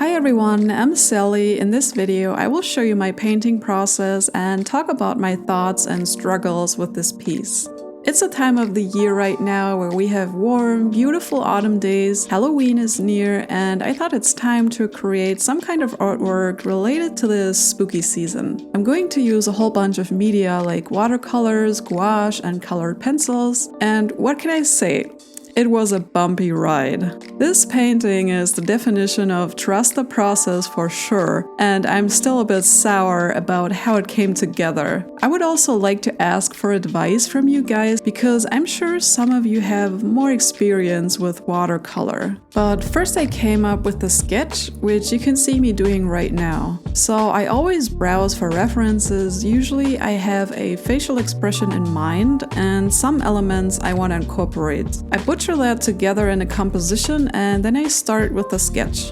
Hi everyone, I'm Sally. In this video, I will show you my painting process and talk about my thoughts and struggles with this piece. It's a time of the year right now where we have warm, beautiful autumn days, Halloween is near, and I thought it's time to create some kind of artwork related to this spooky season. I'm going to use a whole bunch of media like watercolors, gouache, and colored pencils, and what can I say? It was a bumpy ride. This painting is the definition of trust the process for sure, and I'm still a bit sour about how it came together. I would also like to ask for advice from you guys because I'm sure some of you have more experience with watercolor. But first I came up with the sketch, which you can see me doing right now. So I always browse for references. Usually I have a facial expression in mind and some elements I want to incorporate. I butcher that together in a composition and then I start with the sketch.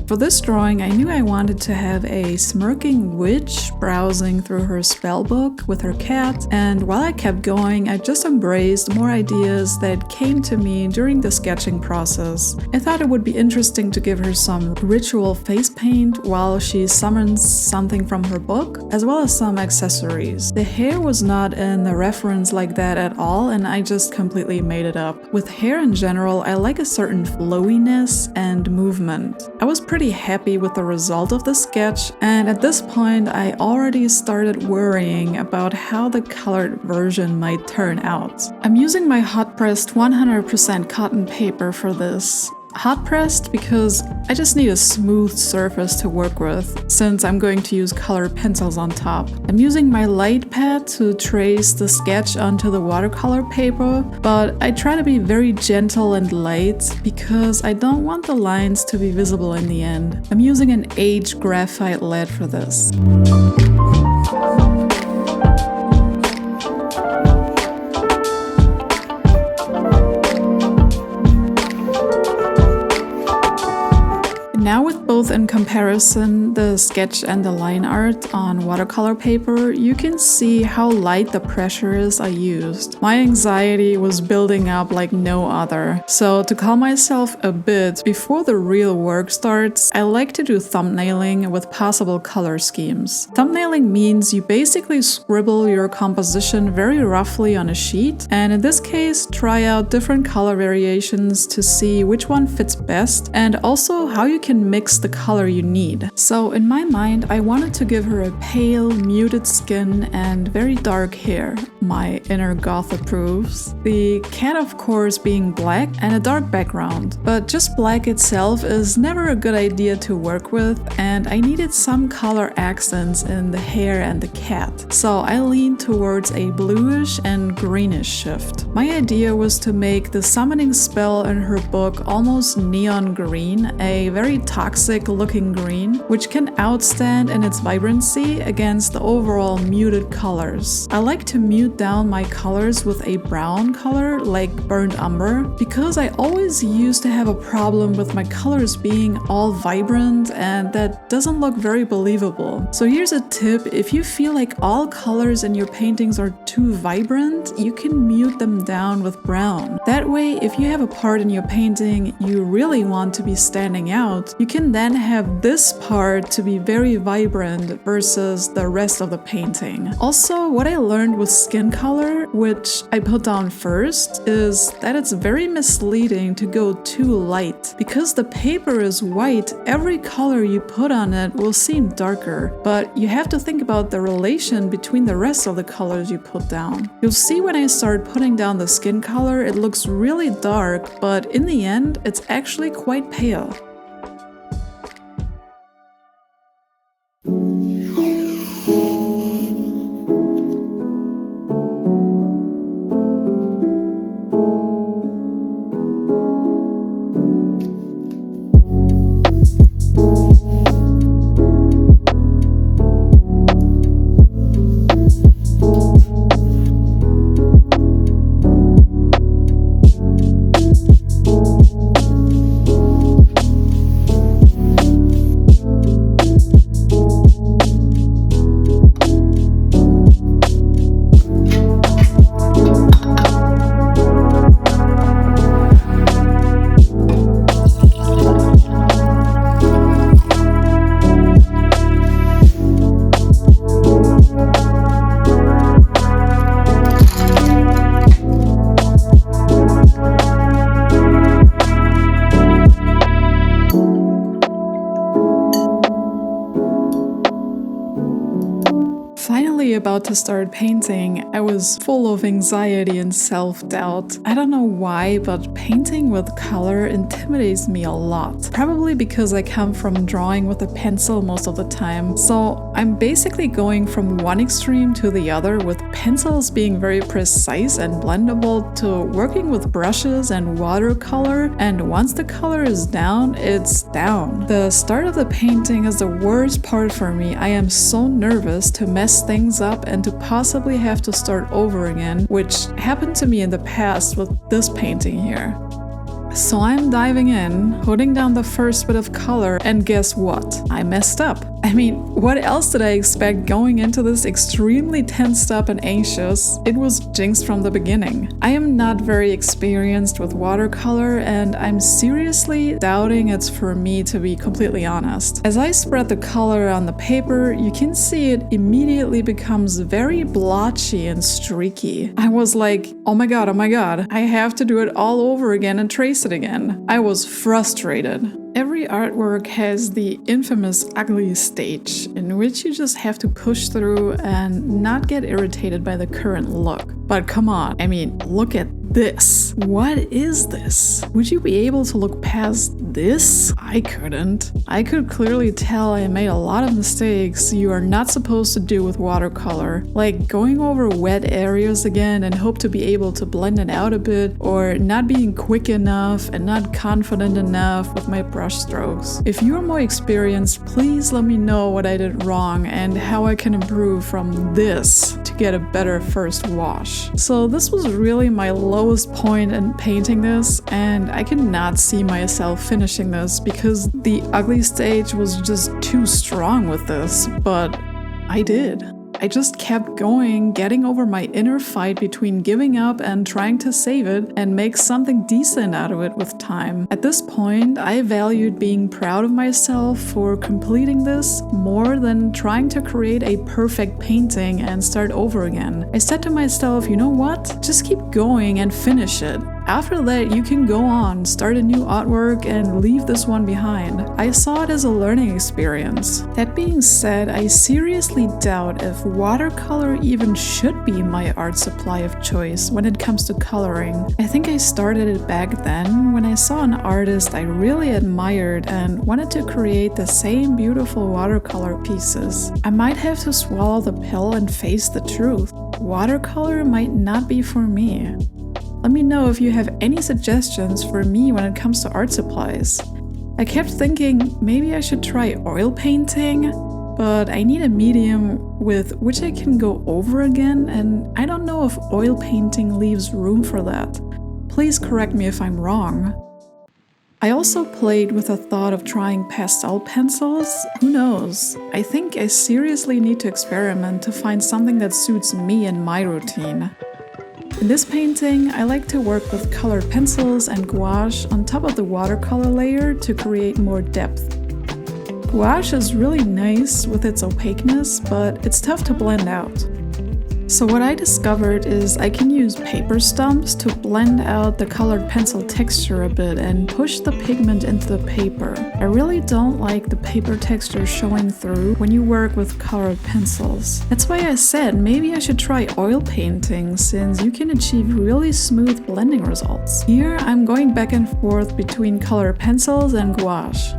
For this drawing, I knew I wanted to have a smirking witch browsing through her spell book with her cat, and while I kept going, I just embraced more ideas that came to me during the sketching process. I thought it would be interesting to give her some ritual face paint while she summons something from her book, as well as some accessories. The hair was not in the reference like that at all, and I just completely made it up. With hair in general, I like a certain flowiness and movement. I was pretty happy with the result of the sketch, and at this point I already started worrying about how the colored version might turn out. I'm using my hot-pressed 100% cotton paper for this. Hot pressed because I just need a smooth surface to work with, since I'm going to use colored pencils on top. I'm using my light pad to trace the sketch onto the watercolor paper, but I try to be very gentle and light because I don't want the lines to be visible in the end. I'm using an aged graphite lead for this. Now with both in comparison, the sketch and the line art on watercolor paper, you can see how light the pressures I used. My anxiety was building up like no other. So to calm myself a bit before the real work starts, I like to do thumbnailing with possible color schemes. Thumbnailing means you basically scribble your composition very roughly on a sheet, and in this case, try out different color variations to see which one fits best and also how you can mix the color you need. So in my mind, I wanted to give her a pale, muted skin and very dark hair. My inner goth approves. The cat, of course, being black and a dark background. But just black itself is never a good idea to work with, and I needed some color accents in the hair and the cat. So I leaned towards a bluish and greenish shift. My idea was to make the summoning spell in her book almost neon green, a very toxic looking green, which can outstand in its vibrancy against the overall muted colors. I like to mute down my colors with a brown color like burnt umber because I always used to have a problem with my colors being all vibrant and that doesn't look very believable. So here's a tip: if you feel like all colors in your paintings are too vibrant, you can mute them down with brown. That way, if you have a part in your painting you really want to be standing out, you can then have this part to be very vibrant versus the rest of the painting. Also, what I learned with skin color, which I put down first, is that it's very misleading to go too light. Because the paper is white, every color you put on it will seem darker, but you have to think about the relation between the rest of the colors you put down. You'll see when I start putting down the skin color, it looks really dark, but in the end, it's actually quite pale. about to start painting, I was full of anxiety and self-doubt. I don't know why, but painting with color intimidates me a lot. Probably because I come from drawing with a pencil most of the time. So I'm basically going from one extreme to the other, with pencils being very precise and blendable to working with brushes and watercolor, and once the color is down, it's down. The start of the painting is the worst part for me. I am so nervous to mess things up and to possibly have to start over again, which happened to me in the past with this painting here. So I'm diving in, putting down the first bit of color, and guess what? I messed up. I mean, what else did I expect going into this extremely tensed up and anxious? It was jinxed from the beginning. I am not very experienced with watercolor, and I'm seriously doubting it's for me, to be completely honest. As I spread the color on the paper, you can see it immediately becomes very blotchy and streaky. I was like, oh my god, I have to do it all over again and trace it again. I was frustrated. Every artwork has the infamous ugly stage, in which you just have to push through and not get irritated by the current look. But come on, I mean, look at this. What is this? Would you be able to look past this? I couldn't. I could clearly tell I made a lot of mistakes you are not supposed to do with watercolor, like going over wet areas again and hope to be able to blend it out a bit, or not being quick enough and not confident enough with my brush strokes. If you are more experienced, please let me know what I did wrong and how I can improve from this to get a better first wash. So this was really my lowest point in painting this, and I could not see myself finishing this because the ugly stage was just too strong with this, but I did. I just kept going, getting over my inner fight between giving up and trying to save it and make something decent out of it with time. At this point, I valued being proud of myself for completing this more than trying to create a perfect painting and start over again. I said to myself, you know what? Just keep going and finish it. After that, you can go on, start a new artwork, and leave this one behind. I saw it as a learning experience. That being said, I seriously doubt if watercolor even should be my art supply of choice when it comes to coloring. I think I started it back then when I saw an artist I really admired and wanted to create the same beautiful watercolor pieces. I might have to swallow the pill and face the truth. Watercolor might not be for me. Let me know if you have any suggestions for me when it comes to art supplies. I kept thinking maybe I should try oil painting, but I need a medium with which I can go over again, and I don't know if oil painting leaves room for that. Please correct me if I'm wrong. I also played with the thought of trying pastel pencils. Who knows? I think I seriously need to experiment to find something that suits me and my routine. In this painting, I like to work with colored pencils and gouache on top of the watercolor layer to create more depth. Gouache is really nice with its opaqueness, but it's tough to blend out. So what I discovered is I can use paper stumps to blend out the colored pencil texture a bit and push the pigment into the paper. I really don't like the paper texture showing through when you work with colored pencils. That's why I said maybe I should try oil painting, since you can achieve really smooth blending results. Here I'm going back and forth between colored pencils and gouache.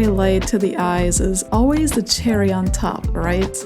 highlight to the eyes is always the cherry on top, right?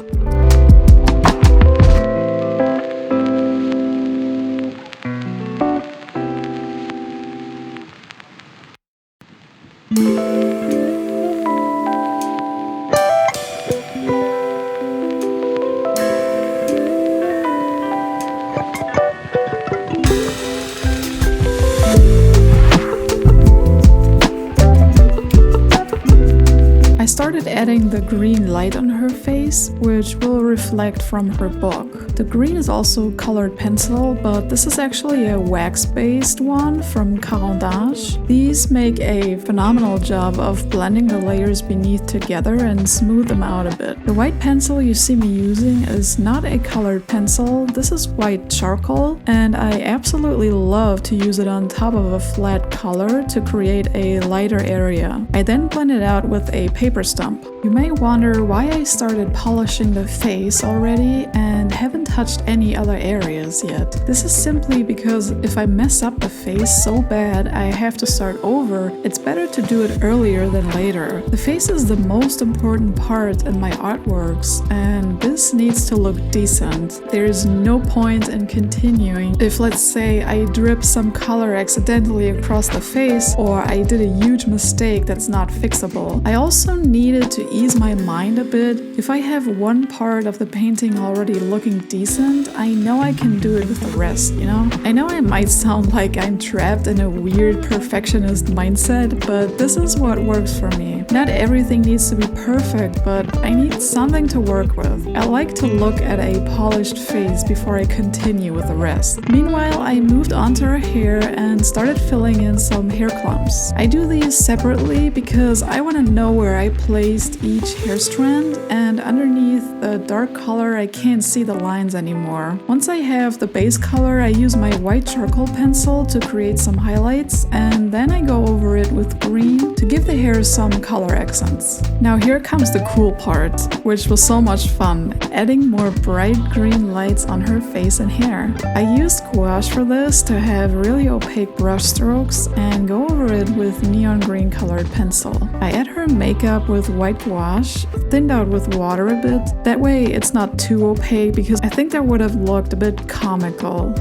I started adding the green light on her face, which will reflect from her book. The green is also colored pencil, but this is actually a wax-based one from Gouache. These make a phenomenal job of blending the layers beneath together and smooth them out a bit. The white pencil you see me using is not a colored pencil, this is white charcoal, and I absolutely love to use it on top of a flat color to create a lighter area. I then blend it out with a paper stump. You may wonder why I started polishing the face already and haven't touched any other areas yet. This is simply because if I mess up the face so bad I have to start over, it's better to do it earlier than later. The face is the most important part in my artworks, and this needs to look decent. There is no point in continuing if, let's say, I drip some color accidentally across the face or I did a huge mistake that's not fixable. I also needed to ease my mind a bit. If I have one part of the painting already looking decent, I know I can do it with the rest, you know? I know I might sound like I'm trapped in a weird perfectionist mindset, but this is what works for me. Not everything needs to be perfect, but I need something to work with. I like to look at a polished face before I continue with the rest. Meanwhile, I moved on to her hair and started filling in some hair clumps. I do these separately because I want to know where I placed each hair strand, and underneath the dark color I can't see the lines anymore. Once I have the base color, I use my white charcoal pencil to create some highlights, and then I go over it with green to give the hair some color accents. Now here comes the cool part, which was so much fun, adding more bright green lights on her face and hair. I used gouache for this to have really opaque brush strokes and go over it with neon green colored pencil. I add her makeup with white gouache, thinned out with water a bit. That way it's not too opaque because I think that would have looked a bit comical.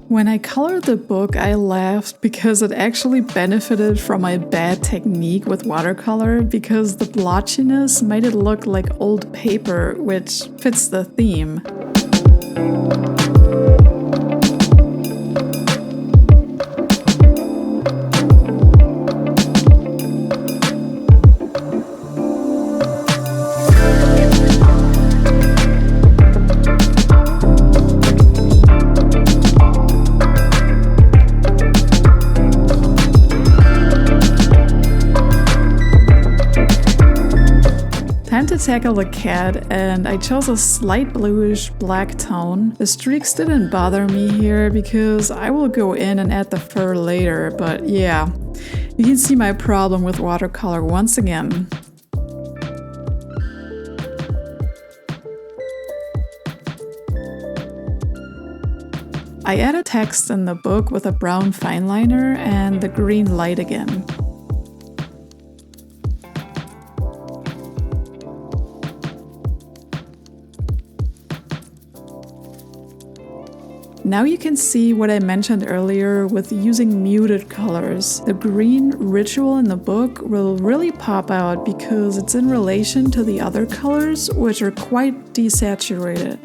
When I colored the book, I laughed because it actually benefited from my bad technique with watercolor, because the blotchiness made it look like old paper, which fits the theme. Time to tackle the cat, and I chose a slight bluish black tone. The streaks didn't bother me here because I will go in and add the fur later, but yeah, you can see my problem with watercolor once again. I added text in the book with a brown fineliner and the green light again. Now you can see what I mentioned earlier with using muted colors. The green ritual in the book will really pop out because it's in relation to the other colors, which are quite desaturated.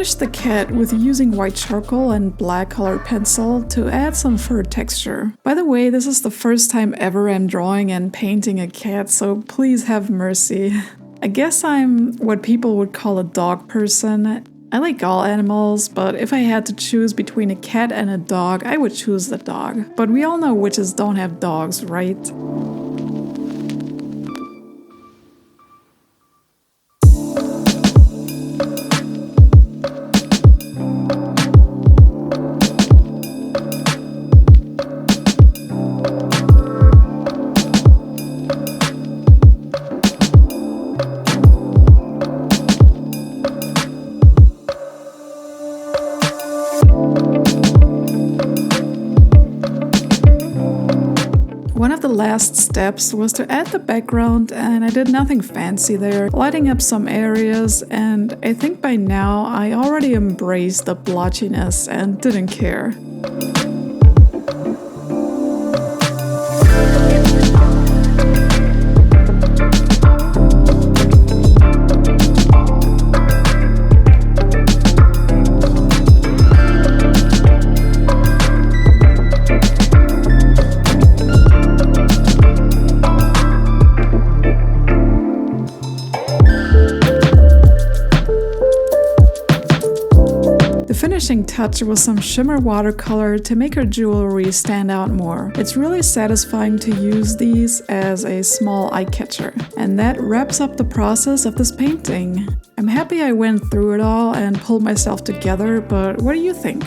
finished the cat with using white charcoal and black colored pencil to add some fur texture. By the way, this is the first time ever I'm drawing and painting a cat, so please have mercy. I guess I'm what people would call a dog person. I like all animals, but if I had to choose between a cat and a dog, I would choose the dog. But we all know witches don't have dogs, right? One of the last steps was to add the background, and I did nothing fancy there, lighting up some areas, and I think by now I already embraced the blotchiness and didn't care. Finishing touch was some shimmer watercolor to make her jewelry stand out more. It's really satisfying to use these as a small eye catcher. And that wraps up the process of this painting. I'm happy I went through it all and pulled myself together, but what do you think?